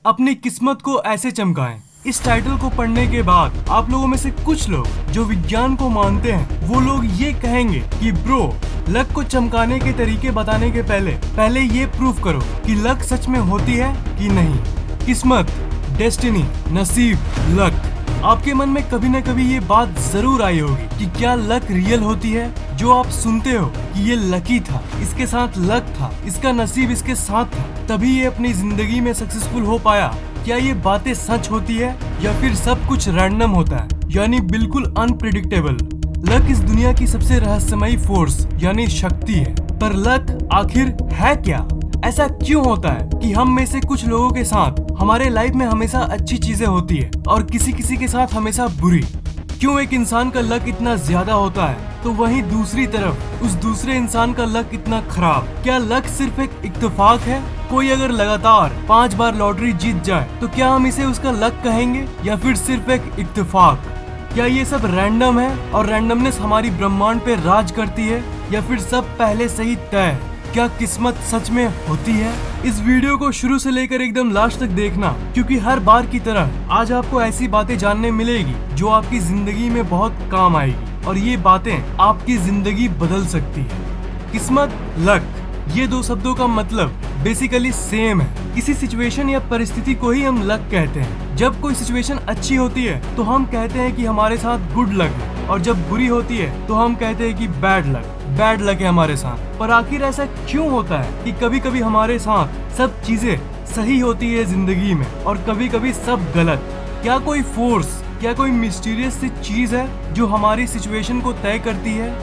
अपनी किस्मत को ऐसे चमकाएं। इस टाइटल को पढ़ने के बाद आप लोगों में से कुछ लोग जो विज्ञान को मानते हैं वो लोग ये कहेंगे कि ब्रो, लक को चमकाने के तरीके बताने के पहले ये प्रूफ करो कि लक सच में होती है कि नहीं। किस्मत, डेस्टिनी, नसीब, लक। आपके मन में कभी न कभी ये बात जरूर आई होगी कि क्या लक रियल होती है? जो आप सुनते हो कि ये लकी था, इसके साथ लक था, इसका नसीब इसके साथ था, तभी ये अपनी जिंदगी में सक्सेसफुल हो पाया। क्या ये बातें सच होती है या फिर सब कुछ रैंडम होता है, यानी बिल्कुल अनप्रिडिक्टेबल? लक इस दुनिया की सबसे रहस्यमयी फोर्स यानी शक्ति है, पर लक आखिर है क्या? ऐसा क्यों होता है कि हम में से कुछ लोगों के साथ हमारे लाइफ में हमेशा अच्छी चीजें होती है और किसी किसी के साथ हमेशा बुरी? क्यों एक इंसान का लक इतना ज्यादा होता है तो वहीं दूसरी तरफ उस दूसरे इंसान का लक इतना खराब? क्या लक सिर्फ एक इत्तेफाक है? कोई अगर लगातार 5 बार लॉटरी जीत जाए तो क्या हम इसे उसका लक कहेंगे या फिर सिर्फ एक इत्तेफाक? क्या ये सब रैंडम है और रैंडमनेस हमारी ब्रह्मांड पे राज करती है या फिर सब पहले से ही तय है? क्या किस्मत सच में होती है? इस वीडियो को शुरू से लेकर एकदम लास्ट तक देखना, क्योंकि हर बार की तरह आज आपको ऐसी बातें जानने मिलेगी जो आपकी जिंदगी में बहुत काम आएगी और ये बातें आपकी जिंदगी बदल सकती है। किस्मत, लक, ये दो शब्दों का मतलब बेसिकली सेम है। किसी सिचुएशन या परिस्थिति को ही हम लक कहते हैं। जब कोई सिचुएशन अच्छी होती है तो हम कहते हैं कि हमारे साथ गुड लक है, और जब बुरी होती है तो हम कहते हैं कि बैड लक है हमारे साथ। पर आखिर ऐसा क्यों होता है कि कभी कभी हमारे साथ सब चीजें सही होती है जिंदगी में और कभी कभी सब गलत? क्या कोई फोर्स, क्या कोई मिस्टीरियस सी चीज है जो हमारी सिचुएशन को तय करती है?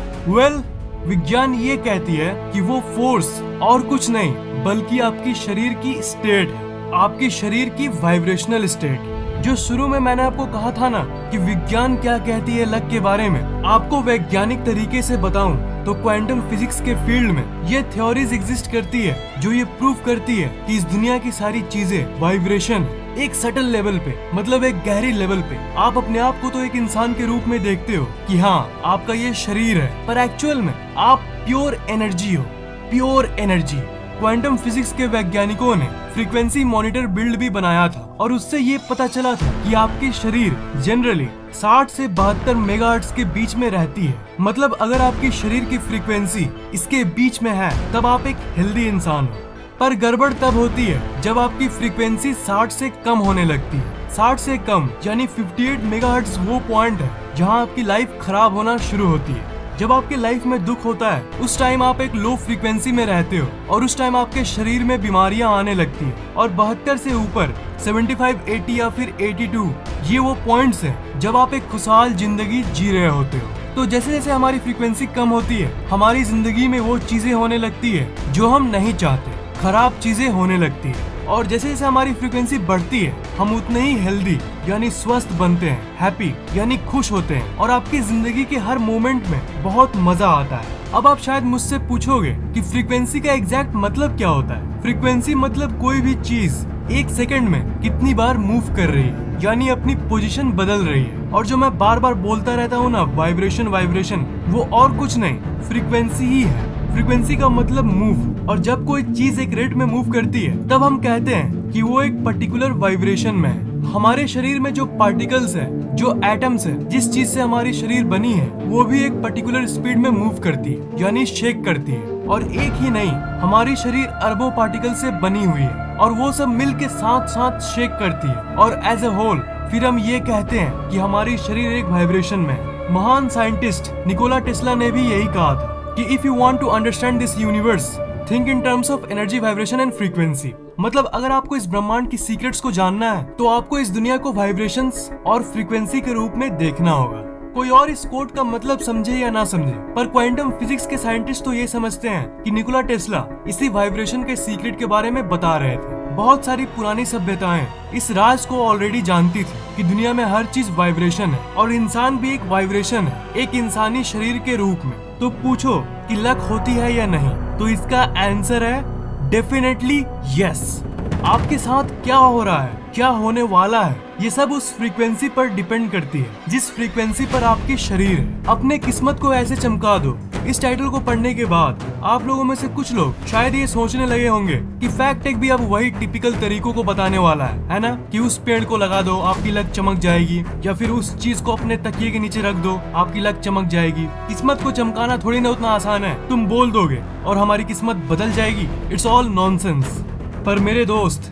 विज्ञान ये कहती है कि वो फोर्स और कुछ नहीं बल्कि आपकी शरीर की स्टेट है, आपकी शरीर की वाइब्रेशनल स्टेट। जो शुरू में मैंने आपको कहा था ना कि विज्ञान क्या कहती है लक के बारे में, आपको वैज्ञानिक तरीके से बताऊं तो क्वांटम फिजिक्स के फील्ड में ये थ्योरीज एग्जिस्ट करती है जो ये प्रूव करती है कि इस दुनिया की सारी चीजें वाइब्रेशन है। एक सटल लेवल पे, मतलब एक गहरी लेवल पे आप अपने आप को तो एक इंसान के रूप में देखते हो कि हाँ आपका ये शरीर है, पर एक्चुअल में आप प्योर एनर्जी हो, प्योर एनर्जी। क्वांटम फिजिक्स के वैज्ञानिकों ने फ्रीक्वेंसी मॉनिटर बिल्ड भी बनाया था और उससे ये पता चला था कि आपकी शरीर जनरली 60 से 72 मेगाहर्ट्ज के बीच में रहती है। मतलब अगर आपकी शरीर की फ्रीक्वेंसी इसके बीच में है तब आप एक हेल्दी इंसान हो। पर गड़बड़ तब होती है जब आपकी फ्रीक्वेंसी 60 से कम होने लगती है। 60 से कम यानी 58 मेगाहर्ट्ज वो पॉइंट है जहां आपकी लाइफ खराब होना शुरू होती है। जब आपके लाइफ में दुख होता है उस टाइम आप एक लो फ्रीक्वेंसी में रहते हो और उस टाइम आपके शरीर में बीमारियां आने लगती है। और 72 से ऊपर 75, 80 या फिर 82 ये वो पॉइंट्स हैं जब आप एक खुशहाल जिंदगी जी रहे होते हो। तो जैसे जैसे हमारी फ्रीक्वेंसी कम होती है हमारी जिंदगी में वो चीजें होने लगती है जो हम नहीं चाहते, खराब चीजें होने लगती है। और जैसे जैसे हमारी फ्रीक्वेंसी बढ़ती है हम उतने ही हेल्दी यानी स्वस्थ बनते हैं, हैप्पी यानी खुश होते हैं और आपकी जिंदगी के हर मोमेंट में बहुत मजा आता है। अब आप शायद मुझसे पूछोगे कि फ्रीक्वेंसी का एग्जैक्ट मतलब क्या होता है? फ्रीक्वेंसी मतलब कोई भी चीज एक सेकंड में कितनी बार मूव कर रही है, यानी अपनी पोजीशन बदल रही है। और जो मैं बार बार बोलता रहता हूँ ना, वाइब्रेशन, वो और कुछ नहीं फ्रीक्वेंसी ही है। फ्रीक्वेंसी का मतलब मूव, और जब कोई चीज एक रेट में मूव करती है तब हम कहते हैं कि वो एक पर्टिकुलर वाइब्रेशन में है। हमारे शरीर में जो पार्टिकल्स है, जो एटम्स है, जिस चीज से हमारी शरीर बनी है वो भी एक पर्टिकुलर स्पीड में मूव करती है यानी शेक करती है। और एक ही नहीं, हमारी शरीर अरबों पार्टिकल से बनी हुई है और वो सब मिल के साथ साथ शेक करती है और एज ए होल फिर हम ये कहते हैं कि हमारी शरीर एक वाइब्रेशन में है। महान साइंटिस्ट निकोला टेस्ला ने भी यही कहा था कि if you want to understand this universe think in terms of energy, vibration and frequency. मतलब अगर आपको इस ब्रह्मांड की सीक्रेट्स को जानना है तो आपको इस दुनिया को वाइब्रेशंस और फ्रीक्वेंसी के रूप में देखना होगा। कोई और इस कोट का मतलब समझे या ना समझे, पर क्वांटम फिजिक्स के साइंटिस्ट तो ये समझते हैं कि निकोला टेस्ला इसी वाइब्रेशन के सीक्रेट के बारे में बता रहे थे। बहुत सारी पुरानी सभ्यताएं इस राज को ऑलरेडी जानती थी कि दुनिया में हर चीज वाइब्रेशन है और इंसान भी एक वाइब्रेशन है, एक इंसानी शरीर के रूप में। तो पूछो कि लक होती है या नहीं, तो इसका आंसर है डेफिनेटली यस। आपके साथ क्या हो रहा है, क्या होने वाला है, ये सब उस फ्रीक्वेंसी पर डिपेंड करती है जिस फ्रीक्वेंसी पर आपकी शरीर है। अपने किस्मत को ऐसे चमका दो इस टाइटल को पढ़ने के बाद आप लोगों में से कुछ लोग शायद ये सोचने लगे होंगे कि फैक्ट टेक भी अब वही टिपिकल तरीकों को बताने वाला है ना, कि उस पेड़ को लगा दो आपकी लक चमक जाएगी, या फिर उस चीज को अपने तकिए के नीचे रख दो आपकी लक चमक जाएगी। किस्मत को चमकाना थोड़ी ना उतना आसान है, तुम बोल दोगे और हमारी किस्मत बदल जाएगी। It's all nonsense. पर मेरे दोस्त,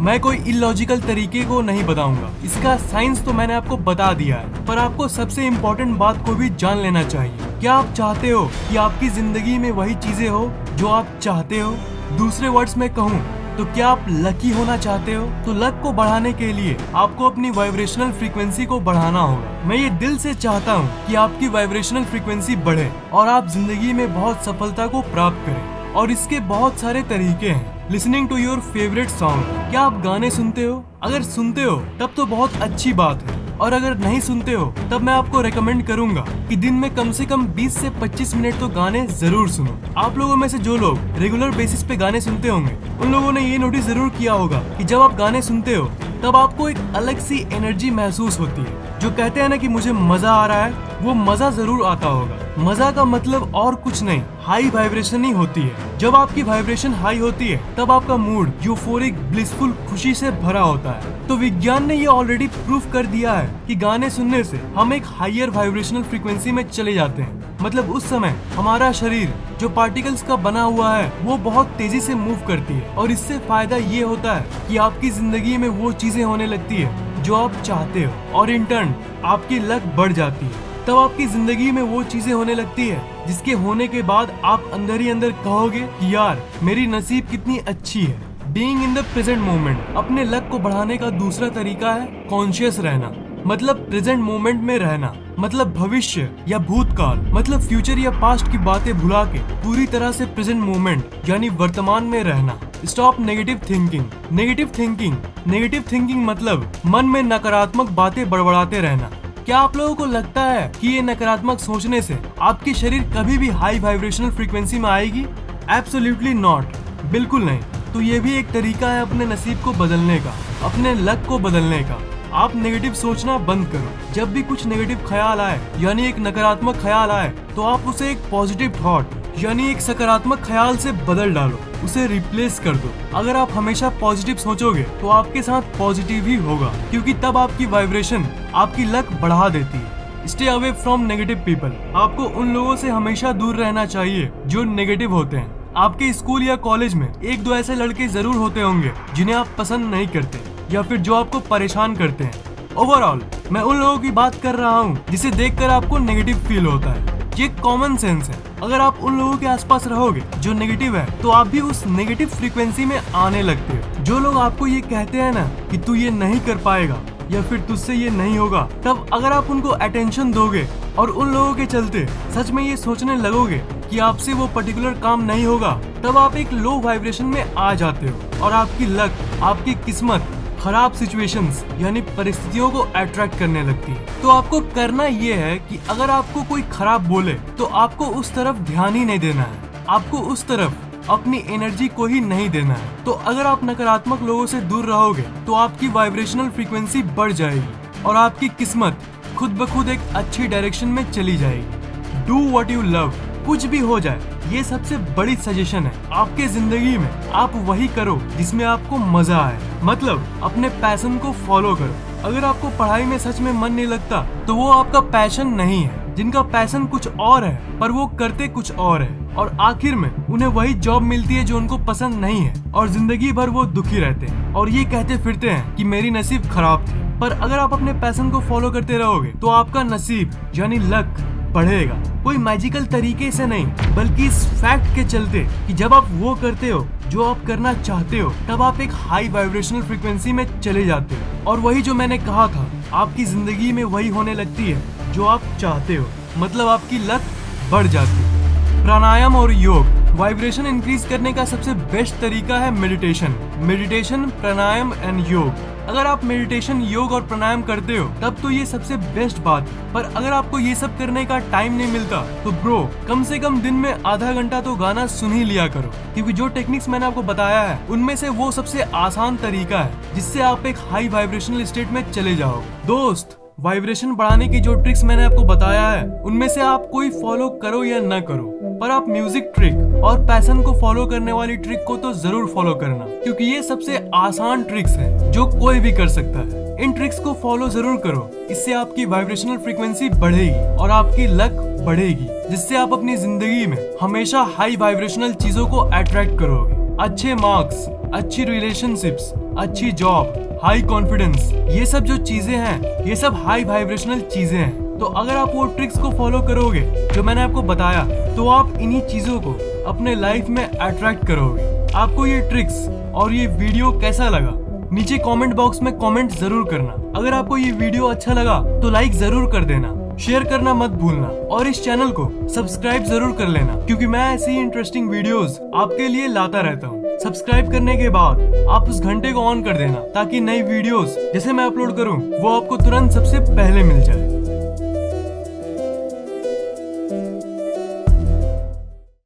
मैं कोई इलॉजिकल तरीके को नहीं बताऊंगा, इसका साइंस तो मैंने आपको बता दिया है। पर आपको सबसे इम्पोर्टेंट बात को भी जान लेना चाहिए। क्या आप चाहते हो कि आपकी जिंदगी में वही चीजें हो जो आप चाहते हो? दूसरे वर्ड्स में कहूँ तो क्या आप लकी होना चाहते हो? तो लक को बढ़ाने के लिए आपको अपनी वाइब्रेशनल फ्रीक्वेंसी को बढ़ाना होगा। मैं ये दिल से चाहता हूँ कि आपकी वाइब्रेशनल फ्रीक्वेंसी बढ़े और आप जिंदगी में बहुत सफलता को प्राप्त करें। और इसके बहुत सारे तरीके हैं। Listening to your favourite song. क्या आप गाने सुनते हो? अगर सुनते हो तब तो बहुत अच्छी बात है, और अगर नहीं सुनते हो तब मैं आपको रेकमेंड करूंगा कि दिन में कम से कम 20 से 25 मिनट तो गाने जरूर सुनो। आप लोगों में से जो लोग रेगुलर बेसिस पे गाने सुनते होंगे उन लोगों ने ये नोटिस जरूर किया होगा कि जब आप गाने सुनते हो तब आपको एक अलग सी एनर्जी महसूस होती है। जो कहते हैं ना कि मुझे मजा आ रहा है, वो मजा जरूर आता होगा। मजा का मतलब और कुछ नहीं, हाई वाइब्रेशन ही होती है। जब आपकी वाइब्रेशन हाई होती है तब आपका मूड यूफोरिक ब्लिसफुल खुशी से भरा होता है। तो विज्ञान ने ये ऑलरेडी प्रूफ कर दिया है कि गाने सुनने से हम एक हायर वाइब्रेशनल फ्रीक्वेंसी में चले जाते हैं। मतलब उस समय हमारा शरीर जो पार्टिकल्स का बना हुआ है वो बहुत तेजी से मूव करती है, और इससे फायदा ये होता है कि आपकी जिंदगी में वो चीजें होने लगती है जो आप चाहते हो, और इन टर्न आपकी लक बढ़ जाती है। तब आपकी जिंदगी में वो चीजें होने लगती है जिसके होने के बाद आप अंदर ही अंदर कहोगे कि यार मेरी नसीब कितनी अच्छी है। Being in the present moment. अपने लक को बढ़ाने का दूसरा तरीका है कॉन्शियस रहना। मतलब प्रेजेंट मोमेंट में रहना, मतलब भविष्य या भूतकाल, मतलब फ्यूचर या पास्ट की बातें भुला के पूरी तरह से प्रेजेंट मोमेंट यानी वर्तमान में रहना। Stop negative thinking. Negative thinking मतलब मन में नकारात्मक बातें बड़बड़ाते रहना। क्या आप लोगों को लगता है कि ये नकारात्मक सोचने से आपकी शरीर कभी भी हाई वाइब्रेशनल फ्रीक्वेंसी में आएगी? एब्सोल्युटली नॉट, बिल्कुल नहीं। तो ये भी एक तरीका है अपने नसीब को बदलने का, अपने लक को बदलने का। आप नेगेटिव सोचना बंद करो। जब भी कुछ नेगेटिव ख्याल आए यानी एक नकारात्मक ख्याल आए तो आप उसे एक पॉजिटिव थॉट यानी एक सकारात्मक ख्याल से बदल डालो, उसे रिप्लेस कर दो। अगर आप हमेशा पॉजिटिव सोचोगे तो आपके साथ पॉजिटिव ही होगा, क्योंकि तब आपकी वाइब्रेशन आपकी लक बढ़ा देती है। Stay away from negative people. आपको उन लोगों से हमेशा दूर रहना चाहिए जो नेगेटिव होते हैं। आपके स्कूल या कॉलेज में एक दो ऐसे लड़के जरूर होते होंगे जिन्हें आप पसंद नहीं करते या फिर जो आपको परेशान करते हैं। ओवरऑल मैं उन लोगों की बात कर रहा हूँ जिसे देखकर आपको नेगेटिव फील होता है। ये कॉमन सेंस है। अगर आप उन लोगों के आसपास रहोगे जो नेगेटिव है तो आप भी उस नेगेटिव फ्रीक्वेंसी में आने लगते हो। जो लोग आपको ये कहते हैं ना कि तू ये नहीं कर पाएगा या फिर तुझसे ये नहीं होगा, तब अगर आप उनको अटेंशन दोगे और उन लोगों के चलते सच में ये सोचने लगोगे कि आपसे वो पर्टिकुलर काम नहीं होगा, तब आप एक लो वाइब्रेशन में आ जाते हो और आपकी लक, आपकी किस्मत खराब सिचुएशंस यानी परिस्थितियों को अट्रैक्ट करने लगती है। तो आपको करना ये है कि अगर आपको कोई खराब बोले तो आपको उस तरफ ध्यान ही नहीं देना है, आपको उस तरफ अपनी एनर्जी को ही नहीं देना है। तो अगर आप नकारात्मक लोगों से दूर रहोगे तो आपकी वाइब्रेशनल फ्रीक्वेंसी बढ़ जाएगी और आपकी किस्मत खुद ब खुद एक अच्छी डायरेक्शन में चली जाएगी। Do what you love. कुछ भी हो जाए, ये सबसे बड़ी सजेशन है आपके जिंदगी में। आप वही करो जिसमें आपको मजा आए, मतलब अपने पैशन को फॉलो करो। अगर आपको पढ़ाई में सच में मन नहीं लगता तो वो आपका पैशन नहीं है। जिनका पैशन कुछ और है पर वो करते कुछ और है, और आखिर में उन्हें वही जॉब मिलती है जो उनको पसंद नहीं है, और जिंदगी भर वो दुखी रहते हैं और ये कहते फिरते हैं कि मेरी नसीब खराब थी। पर अगर आप अपने पैशन को फॉलो करते रहोगे तो आपका नसीब यानी लक बढ़ेगा। कोई मैजिकल तरीके से नहीं, बल्कि इस फैक्ट के चलते कि जब आप वो करते हो जो आप करना चाहते हो तब आप एक हाई वाइब्रेशनल फ्रीक्वेंसी में चले जाते हो, और वही जो मैंने कहा था आपकी जिंदगी में वही होने लगती है जो आप चाहते हो, मतलब आपकी लक बढ़ जाती है। प्राणायाम और योग। वाइब्रेशन इंक्रीज करने का सबसे बेस्ट तरीका है मेडिटेशन, प्राणायाम एंड योग। अगर आप मेडिटेशन, योग और प्राणायाम करते हो तब तो ये सबसे बेस्ट बात है। पर अगर आपको ये सब करने का टाइम नहीं मिलता तो ब्रो कम से कम दिन में आधा घंटा तो गाना सुन ही लिया करो, क्योंकि जो टेक्निक्स मैंने आपको बताया है उनमें से वो सबसे आसान तरीका है जिससे आप एक हाई वाइब्रेशनल स्टेट में चले जाओ। दोस्त, वाइब्रेशन बढ़ाने की जो ट्रिक्स मैंने आपको बताया है उनमें से आप कोई फॉलो करो या न करो, पर आप म्यूजिक ट्रिक और पैशन को फॉलो करने वाली ट्रिक को तो जरूर फॉलो करना, क्योंकि ये सबसे आसान ट्रिक्स है जो कोई भी कर सकता है। इन ट्रिक्स को फॉलो जरूर करो, इससे आपकी वाइब्रेशनल फ्रीक्वेंसी बढ़ेगी और आपकी लक बढ़ेगी, जिससे आप अपनी जिंदगी में हमेशा हाई वाइब्रेशनल चीजों को अट्रैक्ट करोगे। अच्छे मार्क्स, अच्छी रिलेशनशिप्स, अच्छी जॉब, हाई कॉन्फिडेंस, ये सब जो चीजें हैं ये सब हाई वाइब्रेशनल चीजें हैं। तो अगर आप वो ट्रिक्स को फॉलो करोगे जो मैंने आपको बताया, तो आप इन्हीं चीजों को अपने लाइफ में अट्रैक्ट करोगे। आपको ये ट्रिक्स और ये वीडियो कैसा लगा नीचे कमेंट बॉक्स में कमेंट जरूर करना। अगर आपको ये वीडियो अच्छा लगा तो लाइक जरूर कर देना, शेयर करना मत भूलना और इस चैनल को सब्सक्राइब जरूर कर लेना, क्योंकि मैं ऐसी ही इंटरेस्टिंग वीडियोस आपके लिए लाता रहता हूँ। सब्सक्राइब करने के बाद आप उस घंटे को ऑन कर देना, ताकि नई वीडियोस जैसे मैं अपलोड करूँ वो आपको तुरंत सबसे पहले मिल जाए।